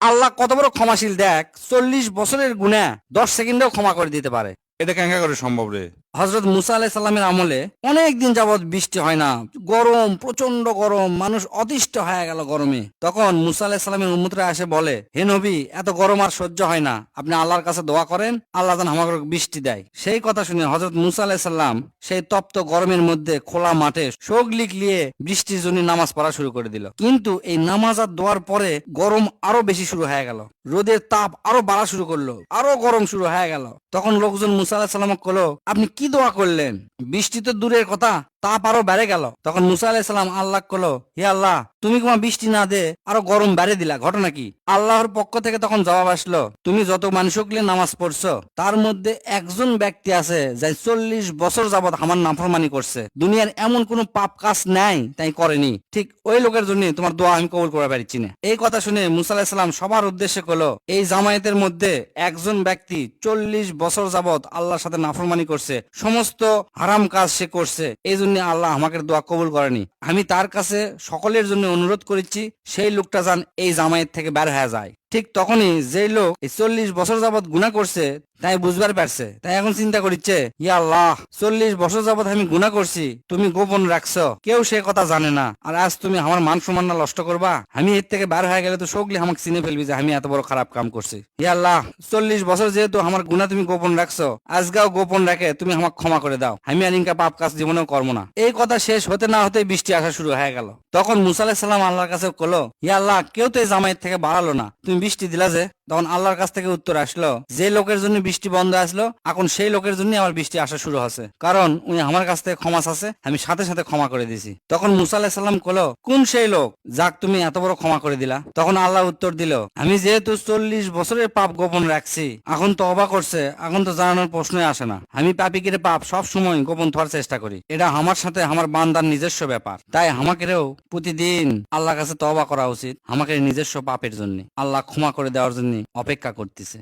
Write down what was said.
আল্লাহ কত বড় ক্ষমাশীল দেখ, 40 বছরের গুনাহ 10 সেকেন্ডেও ক্ষমা করে দিতে পারে। এটা কেঙ্কা করে সম্ভব রে? হজরত মুসা আলাইহিস সালামের আমলে অনেক দিন যাবৎ বৃষ্টি হয় না, গরম, প্রচন্ড গরম, মানুষ অতিষ্ঠ হয়ে গেল গরমে। তখন মুসা আলাইহিস সালামের উম্মতরা এসে বলে, হে নবী, এত গরম আর সহ্য হয় না, আপনি আল্লাহর কাছে দোয়া করেন, আল্লাহ যেন আমাকে বৃষ্টি দেয়। সেই কথা শুনে হজরত মুসা আলাইহিস সালাম সেই তপ্ত গরমের মধ্যে খোলা মাঠে সগলিক নিয়ে বৃষ্টির জন্য নামাজ পড়া শুরু করে দিল। কিন্তু এই নামাজ আর দোয়ার পরে গরম আরো বেশি শুরু হয়ে গেল, রোদের তাপ আরো বাড়া শুরু করলো, আরো গরম শুরু হয়ে গেল। তখন লোকজন মুসা আলাইহিস সালামকে কলো, আপনি কি দোয়া করলেন? বৃষ্টি তো দূরের কথা, তাপ আরো বেড়ে গেল। তখন মুসা আলাইহিস সালাম আল্লাহ কলো, হে আল্লাহ, তুমি কোন বৃষ্টি না দে আরো গরম বেড়ে দিলা, ঘটনা কি? আল্লাহর পক্ষ থেকে তখন জবাব আসলো, তুমি যত মানুষকে নামাজ পড়ছো তার মধ্যে একজন ব্যক্তি আছে যাই 40 বছর যাবৎ আমার নাফরমানি করছে, দুনিয়ার এমন কোন পাপ কাজ নাই তাই করেনি, ঠিক ওই লোকের জন্য তোমার দোয়া আমি কবুল করে পারছি না। এই কথা শুনে মুসা আলাইহিস সালাম সবার উদ্দেশ্যে কলো, এই জামায়াতের মধ্যে একজন ব্যক্তি 40 বছর যাবৎ আল্লাহর সাথে নাফরমানি করছে, সমস্ত হারাম কাজ সে করছে, এই জন্য আল্লাহ আমাকে দোয়া কবুল করেনি। আমি তার কাছে সকলের জন্য অনুরোধ করেছি সেই লোকটা যেন এই জামায়াত থেকে বের হয়ে যায়। ঠিক তখনই যে লোক এই 40 বছর যাবৎ গুনাহ করছে তাই বুঝবার পারছে, তাই এখন চিন্তা করছে, ইয়া আল্লাহ, 40 বছর যাবৎ আমি গুনাহ করছি, তুমি গোপন রাখছো, কেউ সে কথা জানে না, আর আজ তুমি আমার মান সম্মান নষ্ট করবা, আমি এর থেকে বের হয়ে গেলে তো সকলে আমাকে চিনে ফেলবি যে আমি এত বড় খারাপ কাম করছি। ইয়া আল্লাহ, 40 বছর যেহেতু আমার গুনাহ তুমি গোপন রাখছো, আজকেও গোপন রাখে তুমি আমাকে ক্ষমা করে দাও, আমি আর ইনকা পাপ কাজ জীবনেও করবো না। এই কথা শেষ হতে না হতে বৃষ্টি আসা শুরু হয়ে গেল। তখন মুসা আলাইহিস সালাম আল্লাহর কাছে কলো, ইয়া আল্লাহ, কেউ তো এই জামায়াত থেকে বাড়ালো না, তুমি বৃষ্টি দিলা যে? তখন আল্লাহর কাছ থেকে উত্তর আসলো, যে লোকের জন্য বৃষ্টি বন্ধ আসলো এখন সেই লোকের জন্য আমার বৃষ্টি আসা শুরু হচ্ছে, কারণ উনি আমার কাছ থেকে ক্ষমা চাচ্ছে, আমি সাথে সাথে ক্ষমা করে দিছি। তখন মুসা আলাইহিস সালাম কলো, কোন সেই লোক যাক তুমি এত বড় ক্ষমা করে দিলা? তখন আল্লাহ উত্তর দিল, আমি যেহেতু 40 বছরের পাপ গোপন রাখছি, এখন তো অবাক করছে, এখন তো জানানোর প্রশ্নই আসে না, আমি পাপিকের পাপ সব সময় গোপন থাকার চেষ্টা করি, এটা আমার সাথে আমার বান্দার নিজস্ব ব্যাপার, তাই আমাকেও প্রতিদিন আল্লাহর কাছে তওবা করা উচিত, আমাকে নিজস্ব পাপের জন্য। আল্লাহ ক্ষমা করে দেওয়ার জন্য অপেক্ষা করতেছে।